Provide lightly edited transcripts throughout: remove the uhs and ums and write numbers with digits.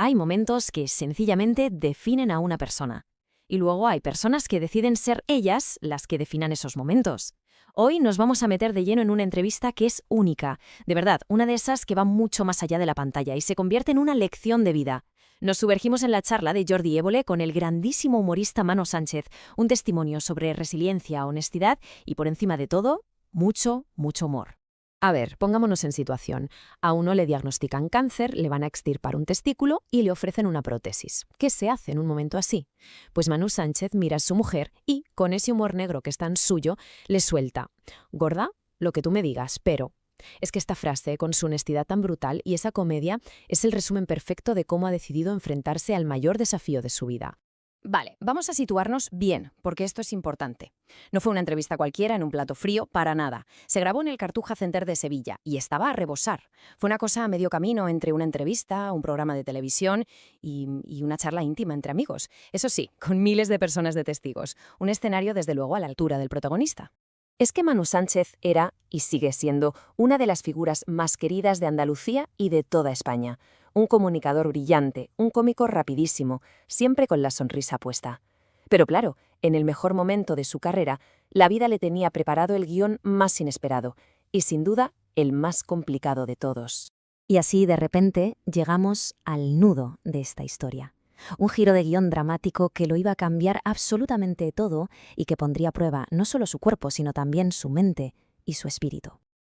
Hay momentos que sencillamente definen a una persona. Y luego hay personas que deciden ser ellas las que definan esos momentos. Hoy nos vamos a meter de lleno en una entrevista que es única. De verdad, una de esas que va mucho más allá de la pantalla y se convierte en una lección de vida. Nos sumergimos en la charla de Jordi Évole con el grandísimo humorista Manu Sánchez, un testimonio sobre resiliencia, honestidad y, por encima de todo, mucho, mucho humor. A ver, pongámonos en situación. A uno le diagnostican cáncer, le van a extirpar un testículo y le ofrecen una prótesis. ¿Qué se hace en un momento así? Pues Manu Sánchez mira a su mujer y, con ese humor negro que es tan suyo, le suelta: «Gorda, lo que tú me digas, pero...». Es que esta frase, con su honestidad tan brutal y esa comedia, es el resumen perfecto de cómo ha decidido enfrentarse al mayor desafío de su vida. Vale, vamos a situarnos bien, porque esto es importante. No fue una entrevista cualquiera en un plato frío, para nada. Se grabó en el Cartuja Center de Sevilla y estaba a rebosar. Fue una cosa a medio camino entre una entrevista, un programa de televisión y una charla íntima entre amigos. Eso sí, con miles de personas de testigos. Un escenario, desde luego, a la altura del protagonista. Es que Manu Sánchez era, y sigue siendo, una de las figuras más queridas de Andalucía y de toda España. Un comunicador brillante, un cómico rapidísimo, siempre con la sonrisa puesta. Pero claro, en el mejor momento de su carrera, la vida le tenía preparado el guión más inesperado, y sin duda, el más complicado de todos. Y así, de repente, llegamos al nudo de esta historia. Un giro de guión dramático que lo iba a cambiar absolutamente todo y que pondría a prueba no solo su cuerpo, sino también su mente y su espíritu.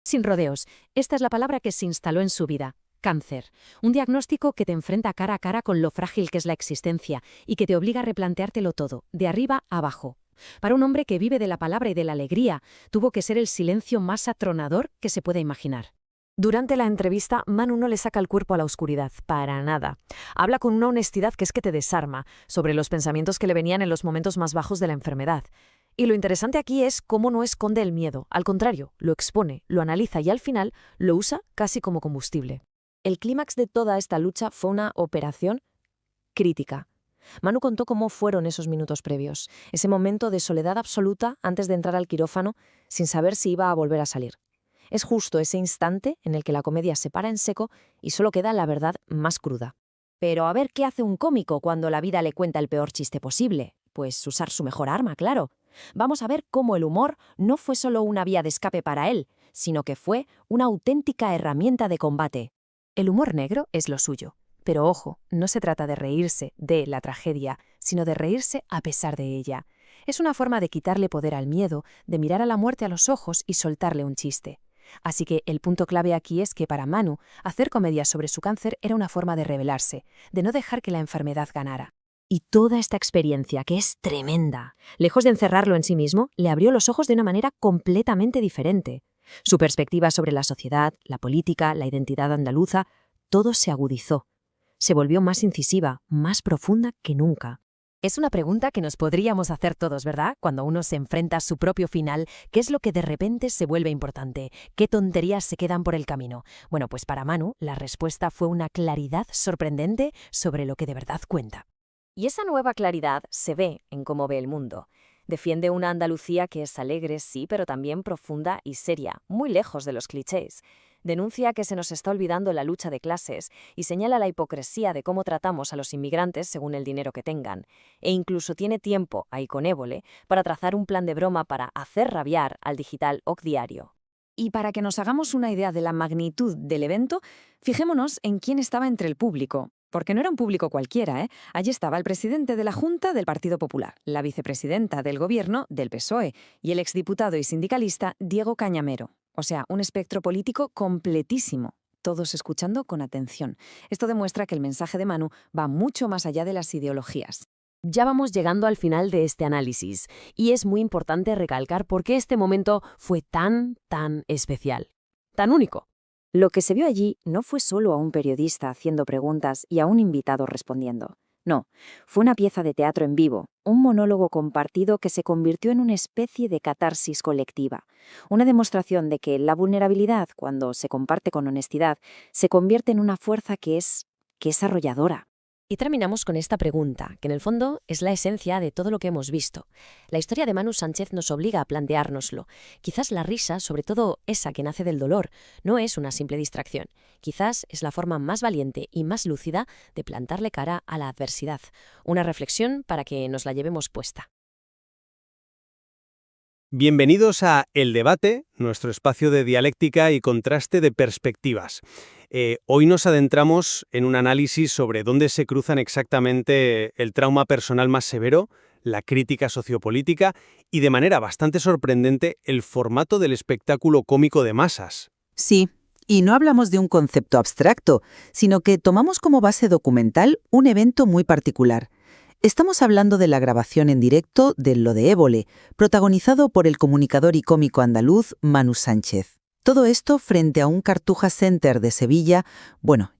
Sin rodeos, esta es la palabra que se instaló en su vida: cáncer. Un diagnóstico que te enfrenta cara a cara con lo frágil que es la existencia y que te obliga a replanteártelo todo, de arriba a abajo. Para un hombre que vive de la palabra y de la alegría, tuvo que ser el silencio más atronador que se pueda imaginar. Durante la entrevista, Manu no le saca el cuerpo a la oscuridad, para nada. Habla con una honestidad que es que te desarma, sobre los pensamientos que le venían en los momentos más bajos de la enfermedad. Y lo interesante aquí es cómo no esconde el miedo, al contrario, lo expone, lo analiza y al final lo usa casi como combustible. El clímax de toda esta lucha fue una operación crítica. Manu contó cómo fueron esos minutos previos, ese momento de soledad absoluta antes de entrar al quirófano sin saber si iba a volver a salir. Es justo ese instante en el que la comedia se para en seco y solo queda la verdad más cruda. Pero a ver, ¿qué hace un cómico cuando la vida le cuenta el peor chiste posible? Pues usar su mejor arma, claro. Vamos a ver cómo el humor no fue solo una vía de escape para él, sino que fue una auténtica herramienta de combate. El humor negro es lo suyo. Pero ojo, no se trata de reírse de la tragedia, sino de reírse a pesar de ella. Es una forma de quitarle poder al miedo, de mirar a la muerte a los ojos y soltarle un chiste. Así que el punto clave aquí es que para Manu, hacer comedia sobre su cáncer era una forma de rebelarse, de no dejar que la enfermedad ganara. Y toda esta experiencia, que es tremenda, lejos de encerrarlo en sí mismo, le abrió los ojos de una manera completamente diferente. Su perspectiva sobre la sociedad, la política, la identidad andaluza, todo se agudizó. Se volvió más incisiva, más profunda que nunca. Es una pregunta que nos podríamos hacer todos, ¿verdad? Cuando uno se enfrenta a su propio final, ¿qué es lo que de repente se vuelve importante? ¿Qué tonterías se quedan por el camino? Bueno, pues para Manu, la respuesta fue una claridad sorprendente sobre lo que de verdad cuenta. Y esa nueva claridad se ve en cómo ve el mundo. Defiende una Andalucía que es alegre, sí, pero también profunda y seria, muy lejos de los clichés. Denuncia que se nos está olvidando la lucha de clases y señala la hipocresía de cómo tratamos a los inmigrantes según el dinero que tengan. E incluso tiene tiempo, ahí con Évole, para trazar un plan de broma para hacer rabiar al digital OC Diario. Y para que nos hagamos una idea de la magnitud del evento, fijémonos en quién estaba entre el público. Porque no era un público cualquiera, ¿eh? Allí estaba el presidente de la Junta del Partido Popular, la vicepresidenta del Gobierno del PSOE y el exdiputado y sindicalista Diego Cañamero. O sea, un espectro político completísimo, todos escuchando con atención. Esto demuestra que el mensaje de Manu va mucho más allá de las ideologías. Ya vamos llegando al final de este análisis, y es muy importante recalcar por qué este momento fue tan especial, tan único. Lo que se vio allí no fue solo a un periodista haciendo preguntas y a un invitado respondiendo. No, fue una pieza de teatro en vivo, un monólogo compartido que se convirtió en una especie de catarsis colectiva, una demostración de que la vulnerabilidad, cuando se comparte con honestidad, se convierte en una fuerza que es arrolladora. Y terminamos con esta pregunta, que en el fondo es la esencia de todo lo que hemos visto. La historia de Manu Sánchez nos obliga a planteárnoslo. Quizás la risa, sobre todo esa que nace del dolor, no es una simple distracción. Quizás es la forma más valiente y más lúcida de plantarle cara a la adversidad. Una reflexión para que nos la llevemos puesta. Bienvenidos a El Debate, nuestro espacio de dialéctica y contraste de perspectivas. Hoy nos adentramos en un análisis sobre dónde se cruzan exactamente el trauma personal más severo, la crítica sociopolítica y, de manera bastante sorprendente, el formato del espectáculo cómico de masas. Sí, y no hablamos de un concepto abstracto, sino que tomamos como base documental un evento muy particular. Estamos hablando de la grabación en directo de Lo de Évole, protagonizado por el comunicador y cómico andaluz Manu Sánchez. Todo esto frente a un Cartuja Center de Sevilla,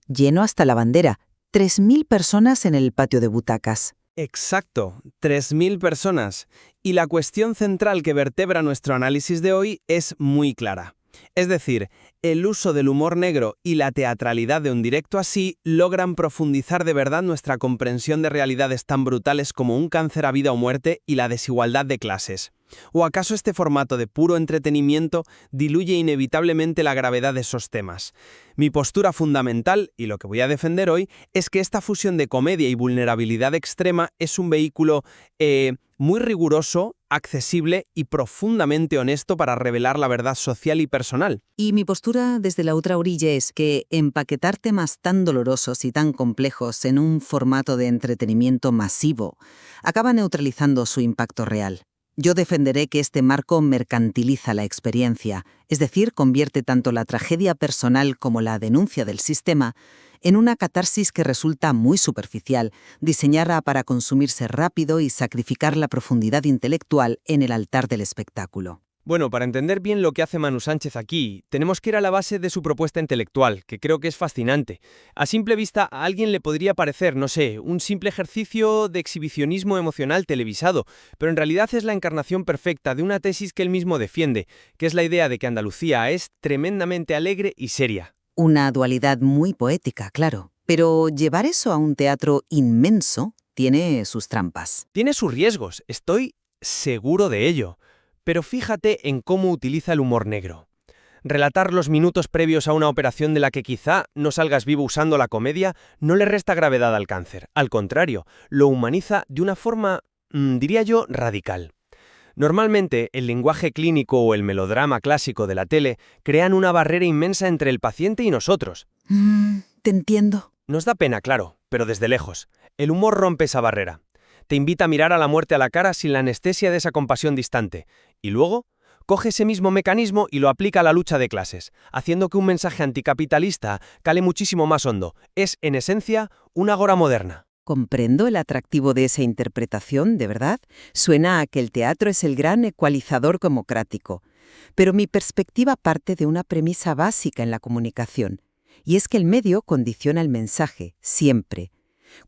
lleno hasta la bandera, 3.000 personas en el patio de butacas. Exacto, 3.000 personas. Y la cuestión central que vertebra nuestro análisis de hoy es muy clara. Es decir, el uso del humor negro y la teatralidad de un directo así logran profundizar de verdad nuestra comprensión de realidades tan brutales como un cáncer a vida o muerte y la desigualdad de clases. ¿O acaso este formato de puro entretenimiento diluye inevitablemente la gravedad de esos temas? Mi postura fundamental, y lo que voy a defender hoy, es que esta fusión de comedia y vulnerabilidad extrema es un vehículo muy riguroso, accesible y profundamente honesto para revelar la verdad social y personal. Y mi postura desde la otra orilla es que empaquetar temas tan dolorosos y tan complejos en un formato de entretenimiento masivo acaba neutralizando su impacto real. Yo defenderé que este marco mercantiliza la experiencia, es decir, convierte tanto la tragedia personal como la denuncia del sistema en una catarsis que resulta muy superficial, diseñada para consumirse rápido y sacrificar la profundidad intelectual en el altar del espectáculo. Bueno, para entender bien lo que hace Manu Sánchez aquí, tenemos que ir a la base de su propuesta intelectual, que creo que es fascinante. A simple vista, a alguien le podría parecer, no sé, un simple ejercicio de exhibicionismo emocional televisado, pero en realidad es la encarnación perfecta de una tesis que él mismo defiende, que es la idea de que Andalucía es tremendamente alegre y seria. Una dualidad muy poética, claro, pero llevar eso a un teatro inmenso tiene sus trampas. Tiene sus riesgos, estoy seguro de ello. Pero fíjate en cómo utiliza el humor negro. Relatar los minutos previos a una operación de la que quizá no salgas vivo usando la comedia no le resta gravedad al cáncer. Al contrario, lo humaniza de una forma, diría yo, radical. Normalmente, el lenguaje clínico o el melodrama clásico de la tele crean una barrera inmensa entre el paciente y nosotros. Te entiendo. Nos da pena, claro, pero desde lejos. El humor rompe esa barrera. Te invita a mirar a la muerte a la cara sin la anestesia de esa compasión distante. Y luego, coge ese mismo mecanismo y lo aplica a la lucha de clases, haciendo que un mensaje anticapitalista cale muchísimo más hondo. Es, en esencia, una agora moderna. Comprendo el atractivo de esa interpretación, de verdad. Suena a que el teatro es el gran ecualizador democrático. Pero mi perspectiva parte de una premisa básica en la comunicación, y es que el medio condiciona el mensaje, siempre.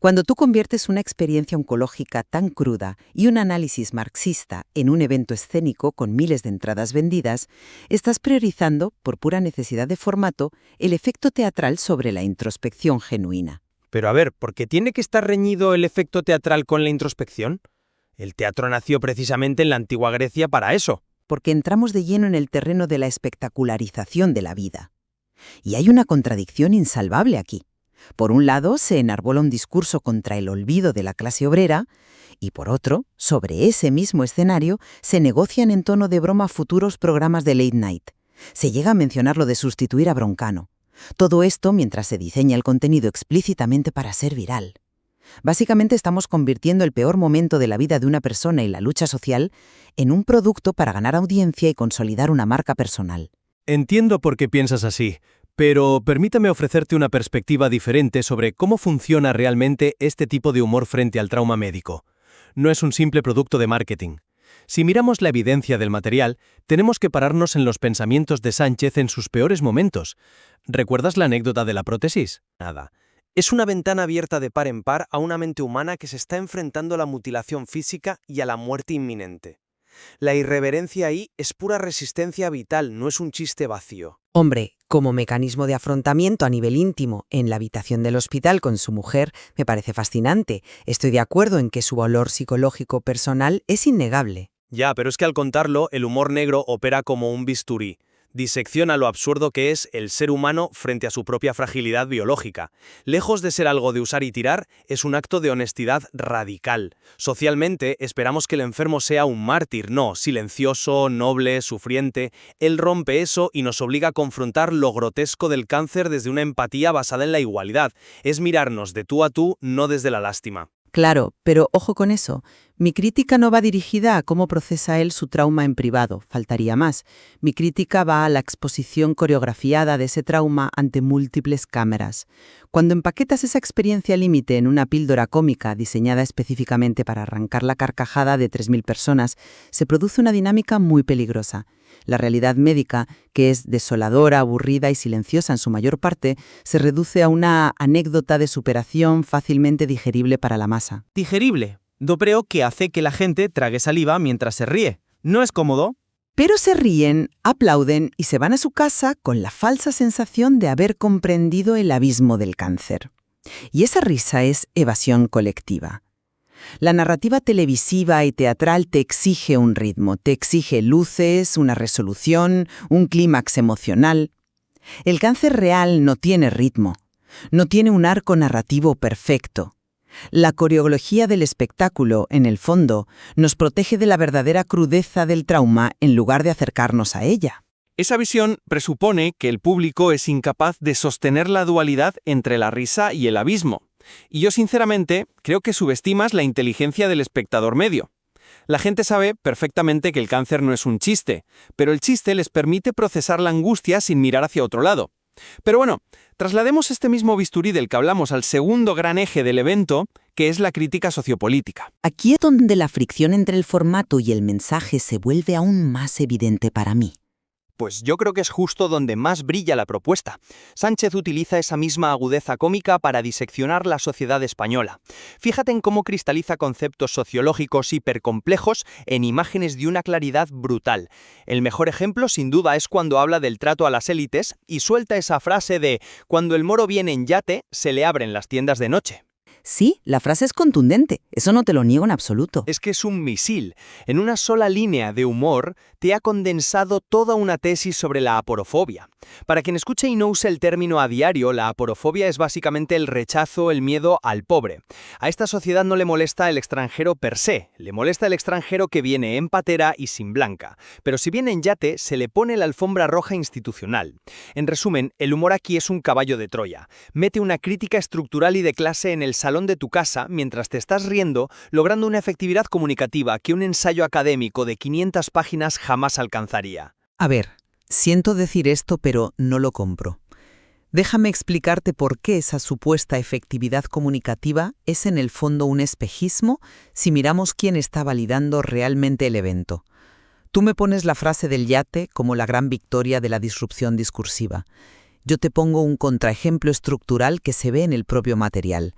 Cuando tú conviertes una experiencia oncológica tan cruda y un análisis marxista en un evento escénico con miles de entradas vendidas, estás priorizando, por pura necesidad de formato, el efecto teatral sobre la introspección genuina. Pero a ver, ¿por qué tiene que estar reñido el efecto teatral con la introspección? El teatro nació precisamente en la antigua Grecia para eso. Porque entramos de lleno en el terreno de la espectacularización de la vida. Y hay una contradicción insalvable aquí. Por un lado, se enarbola un discurso contra el olvido de la clase obrera, y por otro, sobre ese mismo escenario, se negocian en tono de broma futuros programas de late night. Se llega a mencionar lo de sustituir a Broncano. Todo esto mientras se diseña el contenido explícitamente para ser viral. Básicamente estamos convirtiendo el peor momento de la vida de una persona y la lucha social en un producto para ganar audiencia y consolidar una marca personal. Entiendo por qué piensas así, pero permítame ofrecerte una perspectiva diferente sobre cómo funciona realmente este tipo de humor frente al trauma médico. No es un simple producto de marketing. Si miramos la evidencia del material, tenemos que pararnos en los pensamientos de Sánchez en sus peores momentos. ¿Recuerdas la anécdota de la prótesis? Nada. Es una ventana abierta de par en par a una mente humana que se está enfrentando a la mutilación física y a la muerte inminente. La irreverencia ahí es pura resistencia vital, no es un chiste vacío. Hombre, como mecanismo de afrontamiento a nivel íntimo en la habitación del hospital con su mujer, me parece fascinante. Estoy de acuerdo en que su valor psicológico personal es innegable. Ya, pero es que al contarlo, el humor negro opera como un bisturí. Disecciona lo absurdo que es el ser humano frente a su propia fragilidad biológica. Lejos de ser algo de usar y tirar, es un acto de honestidad radical. Socialmente, esperamos que el enfermo sea un mártir, no, silencioso, noble, sufriente. Él rompe eso y nos obliga a confrontar lo grotesco del cáncer desde una empatía basada en la igualdad. Es mirarnos de tú a tú, no desde la lástima. Claro, pero ojo con eso. Mi crítica no va dirigida a cómo procesa él su trauma en privado, faltaría más. Mi crítica va a la exposición coreografiada de ese trauma ante múltiples cámaras. Cuando empaquetas esa experiencia límite en una píldora cómica diseñada específicamente para arrancar la carcajada de 3.000 personas, se produce una dinámica muy peligrosa. La realidad médica, que es desoladora, aburrida y silenciosa en su mayor parte, se reduce a una anécdota de superación fácilmente digerible para la masa. Digerible. Dopreo que hace que la gente trague saliva mientras se ríe. ¿No es cómodo? Pero se ríen, aplauden y se van a su casa con la falsa sensación de haber comprendido el abismo del cáncer. Y esa risa es evasión colectiva. La narrativa televisiva y teatral te exige un ritmo, te exige luces, una resolución, un clímax emocional. El cáncer real no tiene ritmo, no tiene un arco narrativo perfecto. La coreología del espectáculo, en el fondo, nos protege de la verdadera crudeza del trauma en lugar de acercarnos a ella. Esa visión presupone que el público es incapaz de sostener la dualidad entre la risa y el abismo. Y yo sinceramente creo que subestimas la inteligencia del espectador medio. La gente sabe perfectamente que el cáncer no es un chiste, pero el chiste les permite procesar la angustia sin mirar hacia otro lado. Pero bueno, traslademos este mismo bisturí del que hablamos al segundo gran eje del evento, que es la crítica sociopolítica. Aquí es donde la fricción entre el formato y el mensaje se vuelve aún más evidente para mí. Pues yo creo que es justo donde más brilla la propuesta. Sánchez utiliza esa misma agudeza cómica para diseccionar la sociedad española. Fíjate en cómo cristaliza conceptos sociológicos hipercomplejos en imágenes de una claridad brutal. El mejor ejemplo, sin duda, es cuando habla del trato a las élites y suelta esa frase de «cuando el moro viene en yate, se le abren las tiendas de noche». Sí, la frase es contundente, eso no te lo niego en absoluto. Es que es un misil. En una sola línea de humor te ha condensado toda una tesis sobre la aporofobia. Para quien escuche y no use el término a diario, la aporofobia es básicamente el rechazo, el miedo al pobre. A esta sociedad no le molesta el extranjero per se, le molesta el extranjero que viene en patera y sin blanca. Pero si viene en yate, se le pone la alfombra roja institucional. En resumen, el humor aquí es un caballo de Troya. Mete una crítica estructural y de clase en el salón de tu casa mientras te estás riendo, logrando una efectividad comunicativa que un ensayo académico de 500 páginas jamás alcanzaría. A ver, siento decir esto, pero no lo compro. Déjame explicarte por qué esa supuesta efectividad comunicativa es en el fondo un espejismo si miramos quién está validando realmente el evento. Tú me pones la frase del yate como la gran victoria de la disrupción discursiva. Yo te pongo un contraejemplo estructural que se ve en el propio material.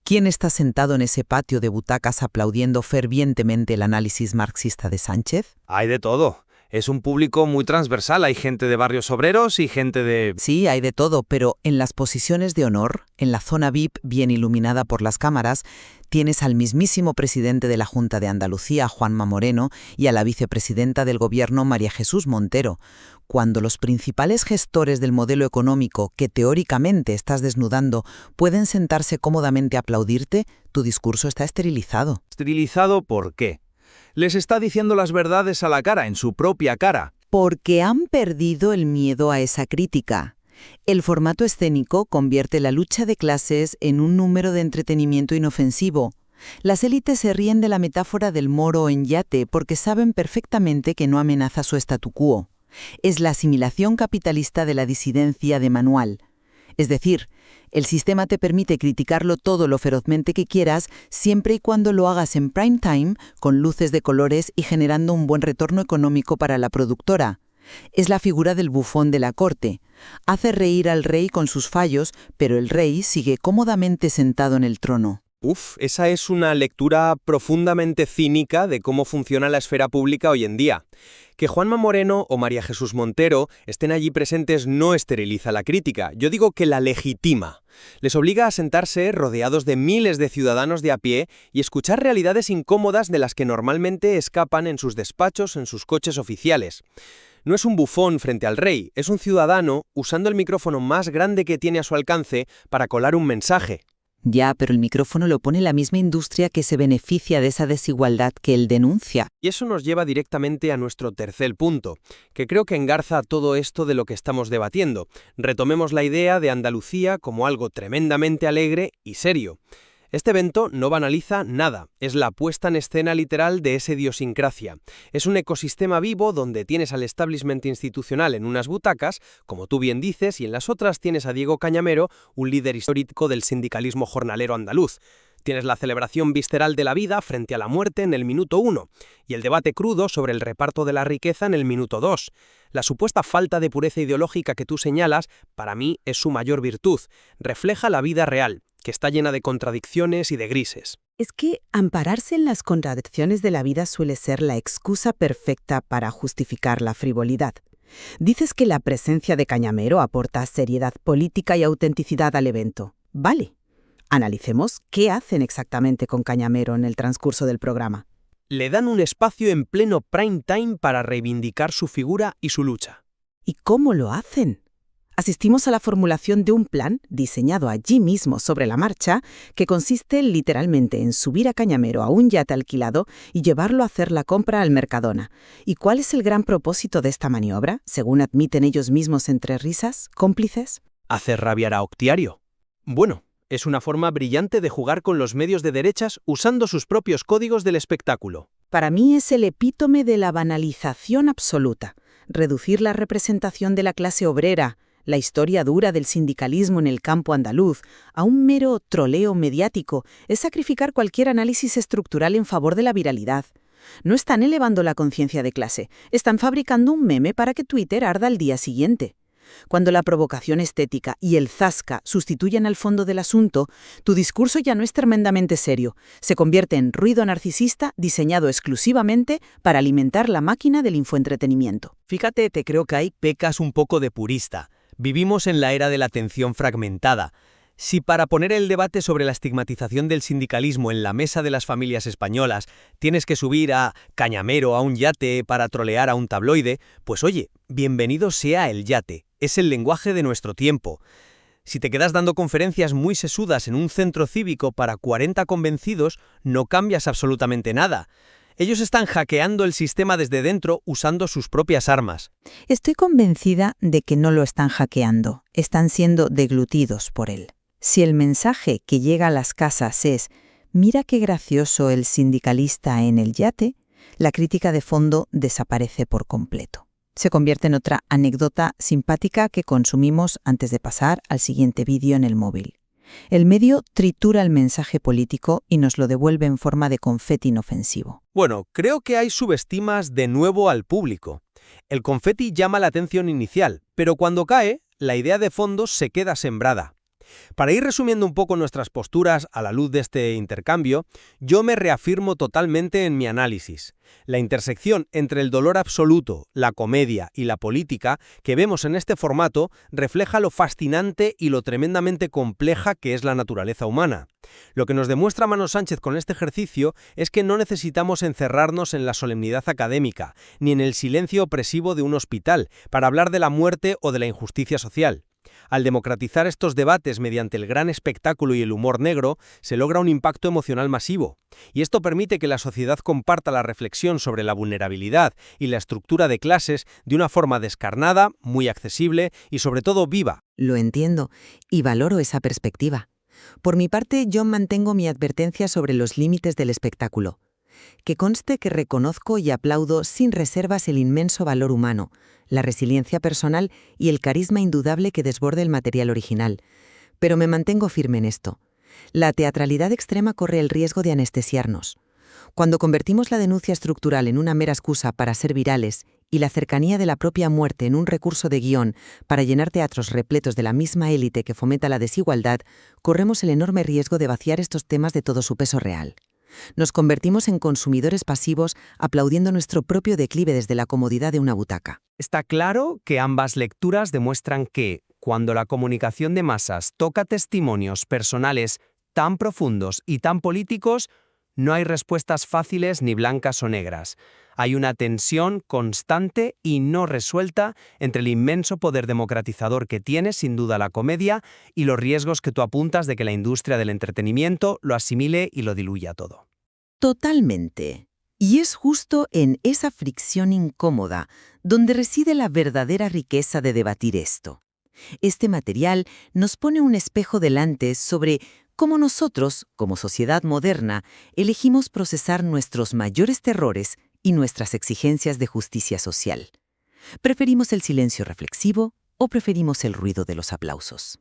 ¿Quién está sentado en ese patio de butacas aplaudiendo fervientemente el análisis marxista de Sánchez? Hay de todo. Es un público muy transversal. Hay gente de barrios obreros y gente de... Sí, hay de todo, pero en las posiciones de honor, en la zona VIP bien iluminada por las cámaras, tienes al mismísimo presidente de la Junta de Andalucía, Juanma Moreno, y a la vicepresidenta del Gobierno, María Jesús Montero. Cuando los principales gestores del modelo económico que teóricamente estás desnudando pueden sentarse cómodamente a aplaudirte, tu discurso está esterilizado. ¿Esterilizado por qué? Les está diciendo las verdades a la cara, en su propia cara. Porque han perdido el miedo a esa crítica. El formato escénico convierte la lucha de clases en un número de entretenimiento inofensivo. Las élites se ríen de la metáfora del moro en yate porque saben perfectamente que no amenaza su statu quo. Es la asimilación capitalista de la disidencia de manual. Es decir, el sistema te permite criticarlo todo lo ferozmente que quieras siempre y cuando lo hagas en prime time, con luces de colores y generando un buen retorno económico para la productora. Es la figura del bufón de la corte. Hace reír al rey con sus fallos, pero el rey sigue cómodamente sentado en el trono. Esa es una lectura profundamente cínica de cómo funciona la esfera pública hoy en día. Que Juanma Moreno o María Jesús Montero estén allí presentes no esteriliza la crítica, yo digo que la legitima. Les obliga a sentarse rodeados de miles de ciudadanos de a pie y escuchar realidades incómodas de las que normalmente escapan en sus despachos, en sus coches oficiales. No es un bufón frente al rey, es un ciudadano usando el micrófono más grande que tiene a su alcance para colar un mensaje. Ya, pero el micrófono lo pone la misma industria que se beneficia de esa desigualdad que él denuncia. Y eso nos lleva directamente a nuestro tercer punto, que creo que engarza todo esto de lo que estamos debatiendo. Retomemos la idea de Andalucía como algo tremendamente alegre y serio. Este evento no banaliza nada, es la puesta en escena literal de esa idiosincrasia. Es un ecosistema vivo donde tienes al establishment institucional en unas butacas, como tú bien dices, y en las otras tienes a Diego Cañamero, un líder histórico del sindicalismo jornalero andaluz. Tienes la celebración visceral de la vida frente a la muerte en el minuto 1, y el debate crudo sobre el reparto de la riqueza en el minuto 2. La supuesta falta de pureza ideológica que tú señalas, para mí, es su mayor virtud. Refleja la vida real, que está llena de contradicciones y de grises. Es que ampararse en las contradicciones de la vida suele ser la excusa perfecta para justificar la frivolidad. Dices que la presencia de Cañamero aporta seriedad política y autenticidad al evento. Vale. Analicemos qué hacen exactamente con Cañamero en el transcurso del programa. Le dan un espacio en pleno prime time para reivindicar su figura y su lucha. ¿Y cómo lo hacen? Asistimos a la formulación de un plan diseñado allí mismo sobre la marcha que consiste literalmente en subir a Cañamero a un yate alquilado y llevarlo a hacer la compra al Mercadona. ¿Y cuál es el gran propósito de esta maniobra, según admiten ellos mismos entre risas, cómplices? Hacer rabiar a Octiario. Bueno, es una forma brillante de jugar con los medios de derechas usando sus propios códigos del espectáculo. Para mí es el epítome de la banalización absoluta. Reducir la representación de la clase obrera, la historia dura del sindicalismo en el campo andaluz, a un mero troleo mediático es sacrificar cualquier análisis estructural en favor de la viralidad. No están elevando la conciencia de clase, están fabricando un meme para que Twitter arda al día siguiente. Cuando la provocación estética y el zasca sustituyen al fondo del asunto, tu discurso ya no es tremendamente serio, se convierte en ruido narcisista diseñado exclusivamente para alimentar la máquina del infoentretenimiento. Fíjate, te creo que ahí pecas un poco de purista. Vivimos en la era de la atención fragmentada. Si para poner el debate sobre la estigmatización del sindicalismo en la mesa de las familias españolas tienes que subir a Cañamero a un yate para trolear a un tabloide, pues oye, bienvenido sea el yate, es el lenguaje de nuestro tiempo. Si te quedas dando conferencias muy sesudas en un centro cívico para 40 convencidos, no cambias absolutamente nada. Ellos están hackeando el sistema desde dentro usando sus propias armas. Estoy convencida de que no lo están hackeando, están siendo deglutidos por él. Si el mensaje que llega a las casas es «mira qué gracioso el sindicalista en el yate», la crítica de fondo desaparece por completo. Se convierte en otra anécdota simpática que consumimos antes de pasar al siguiente vídeo en el móvil. El medio tritura el mensaje político y nos lo devuelve en forma de confeti inofensivo. Bueno, creo que hay subestimas de nuevo al público. El confeti llama la atención inicial, pero cuando cae, la idea de fondo se queda sembrada. Para ir resumiendo un poco nuestras posturas a la luz de este intercambio, yo me reafirmo totalmente en mi análisis. La intersección entre el dolor absoluto, la comedia y la política que vemos en este formato refleja lo fascinante y lo tremendamente compleja que es la naturaleza humana. Lo que nos demuestra Mano Sánchez con este ejercicio es que no necesitamos encerrarnos en la solemnidad académica, ni en el silencio opresivo de un hospital, para hablar de la muerte o de la injusticia social. Al democratizar estos debates mediante el gran espectáculo y el humor negro, se logra un impacto emocional masivo. Y esto permite que la sociedad comparta la reflexión sobre la vulnerabilidad y la estructura de clases de una forma descarnada, muy accesible y sobre todo viva. Lo entiendo y valoro esa perspectiva. Por mi parte, yo mantengo mi advertencia sobre los límites del espectáculo. Que conste que reconozco y aplaudo sin reservas el inmenso valor humano, la resiliencia personal y el carisma indudable que desborda el material original. Pero me mantengo firme en esto. La teatralidad extrema corre el riesgo de anestesiarnos. Cuando convertimos la denuncia estructural en una mera excusa para ser virales y la cercanía de la propia muerte en un recurso de guión para llenar teatros repletos de la misma élite que fomenta la desigualdad, corremos el enorme riesgo de vaciar estos temas de todo su peso real. Nos convertimos en consumidores pasivos aplaudiendo nuestro propio declive desde la comodidad de una butaca. Está claro que ambas lecturas demuestran que, cuando la comunicación de masas toca testimonios personales tan profundos y tan políticos, no hay respuestas fáciles ni blancas o negras. Hay una tensión constante y no resuelta entre el inmenso poder democratizador que tiene, sin duda, la comedia y los riesgos que tú apuntas de que la industria del entretenimiento lo asimile y lo diluya todo. Totalmente. Y es justo en esa fricción incómoda donde reside la verdadera riqueza de debatir esto. Este material nos pone un espejo delante sobre cómo nosotros, como sociedad moderna, elegimos procesar nuestros mayores terrores y nuestras exigencias de justicia social. ¿Preferimos el silencio reflexivo o preferimos el ruido de los aplausos?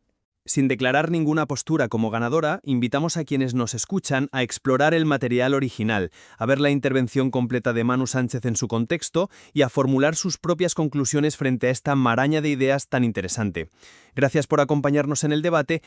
Sin declarar ninguna postura como ganadora, invitamos a quienes nos escuchan a explorar el material original, a ver la intervención completa de Manu Sánchez en su contexto y a formular sus propias conclusiones frente a esta maraña de ideas tan interesante. Gracias por acompañarnos en el debate